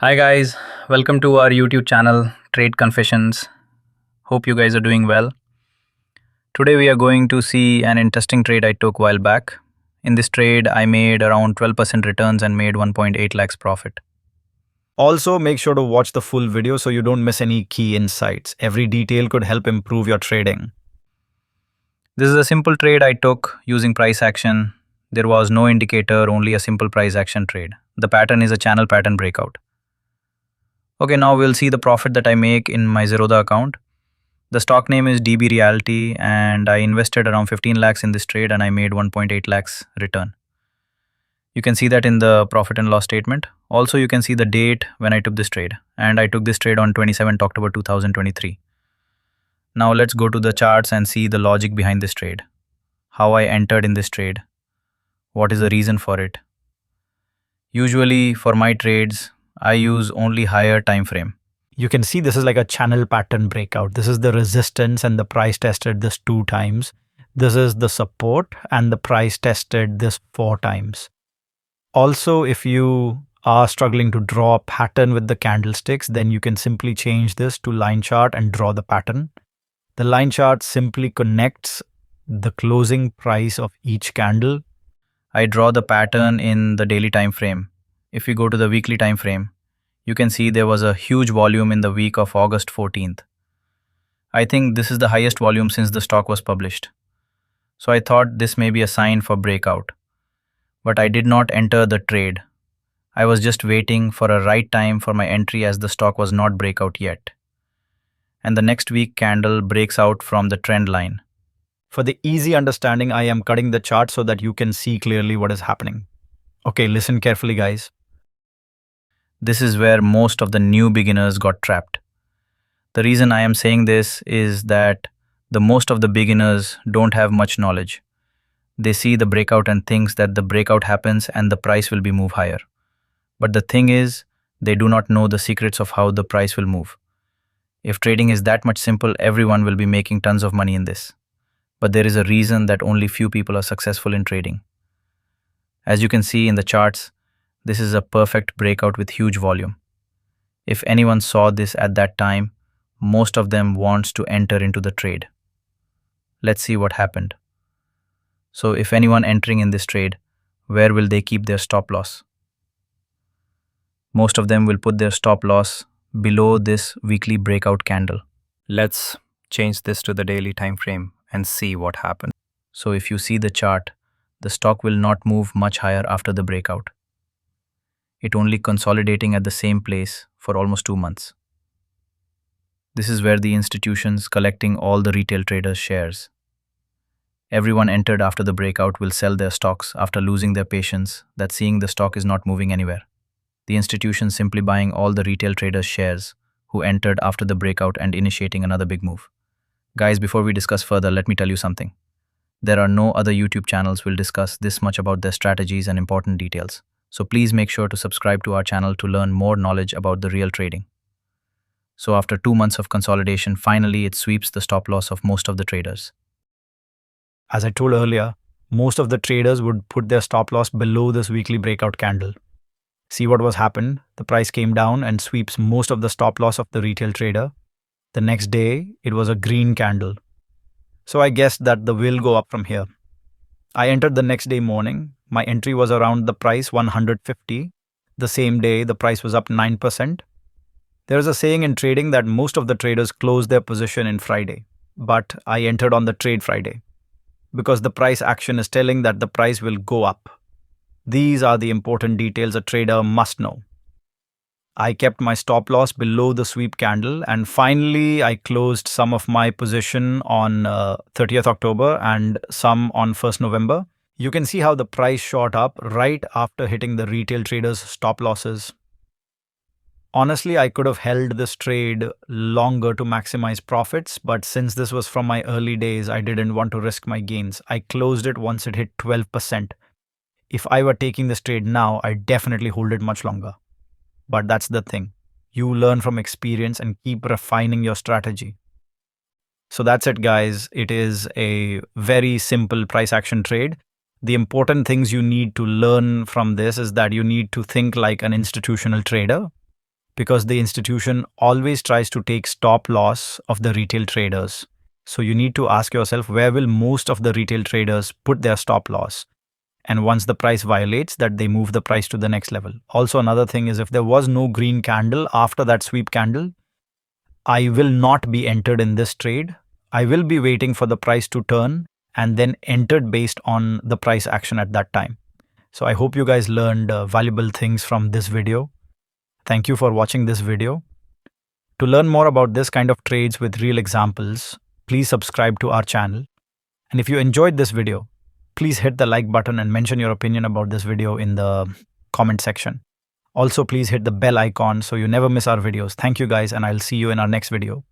Hi guys, welcome to our YouTube channel Trade Confessions. Hope you guys are doing well. Today we are going to see an interesting trade I took while back. In this trade I made around 12% returns and made 1.8 lakhs profit. Also, make sure to watch the full video so you don't miss any key insights. Every detail could help improve your trading. This is a simple trade I took using price action. There was no indicator, only a simple price action trade. The pattern is a channel pattern breakout. Okay, now we'll see the profit that I make in my Zerodha account. The stock name is DB Realty and I invested around 15 lakhs in this trade and I made 1.8 lakhs return. You can see that in the profit and loss statement. Also, you can see the date when I took this trade, and I took this trade on 27th October 2023. Now let's go to the charts and see the logic behind this trade. How I entered in this trade. What is the reason for it? Usually for my trades, I use only higher time frame. You can see this is like a channel pattern breakout. This is the resistance and the price tested this 2 times. This is the support and the price tested this 4 times. Also, if you are struggling to draw a pattern with the candlesticks, then you can simply change this to line chart and draw the pattern. The line chart simply connects the closing price of each candle. I draw the pattern in the daily time frame. If we go to the weekly time frame, you can see there was a huge volume in the week of August 14th. I think this is the highest volume since the stock was published. So I thought this may be a sign for breakout. But I did not enter the trade. I was just waiting for a right time for my entry as the stock was not breakout yet. And the next week candle breaks out from the trend line. For the easy understanding, I am cutting the chart so that you can see clearly what is happening. Okay, listen carefully, guys. This is where most of the new beginners got trapped. The reason I am saying this is that most of the beginners don't have much knowledge. They see the breakout and thinks that the breakout happens and the price will be move higher. But the thing is, they do not know the secrets of how the price will move. If trading is that much simple, everyone will be making tons of money in this. But there is a reason that only few people are successful in trading. As you can see in the charts, this is a perfect breakout with huge volume. If anyone saw this at that time, most of them wants to enter into the trade. Let's see what happened. So if anyone entering in this trade, where will they keep their stop loss? Most of them will put their stop loss below this weekly breakout candle. Let's change this to the daily time frame and see what happens. So if you see the chart, the stock will not move much higher after the breakout. It only consolidating at the same place for almost 2 months. This is where the institutions collecting all the retail traders' shares. Everyone entered after the breakout will sell their stocks after losing their patience that seeing the stock is not moving anywhere. The institution simply buying all the retail traders' shares who entered after the breakout and initiating another big move. Guys, before we discuss further, let me tell you something. There are no other YouTube channels will discuss this much about their strategies and important details. So please make sure to subscribe to our channel to learn more knowledge about the real trading. So after 2 months of consolidation, finally it sweeps the stop loss of most of the traders. As I told earlier, most of the traders would put their stop loss below this weekly breakout candle. See what was happened? The price came down and sweeps most of the stop loss of the retail trader. The next day, it was a green candle. So I guessed that the will go up from here. I entered the next day morning. My entry was around the price 150. The same day, the price was up 9%. There is a saying in trading that most of the traders close their position in Friday. But I entered on the trade Friday, because the price action is telling that the price will go up. These are the important details a trader must know. I kept my stop loss below the sweep candle and finally I closed some of my position on 30th October and some on 1st November. You can see how the price shot up right after hitting the retail traders' stop losses. Honestly, I could have held this trade longer to maximize profits, but since this was from my early days, I didn't want to risk my gains. I closed it once it hit 12%. If I were taking this trade now, I'd definitely hold it much longer. But that's the thing. You learn from experience and keep refining your strategy. So that's it, guys. It is a very simple price action trade. The important things you need to learn from this is that you need to think like an institutional trader. because the institution always tries to take stop loss of the retail traders. So you need to ask yourself, where will most of the retail traders put their stop loss? And once the price violates that, they move the price to the next level. Also, another thing is, if there was no green candle after that sweep candle, I will not be entered in this trade. I will be waiting for the price to turn and then entered based on the price action at that time. So I hope you guys learned valuable things from this video. Thank you for watching this video. To learn more about this kind of trades with real examples, please subscribe to our channel. And if you enjoyed this video, please hit the like button and mention your opinion about this video in the comment section. Also, please hit the bell icon so you never miss our videos. Thank you guys, and I'll see you in our next video.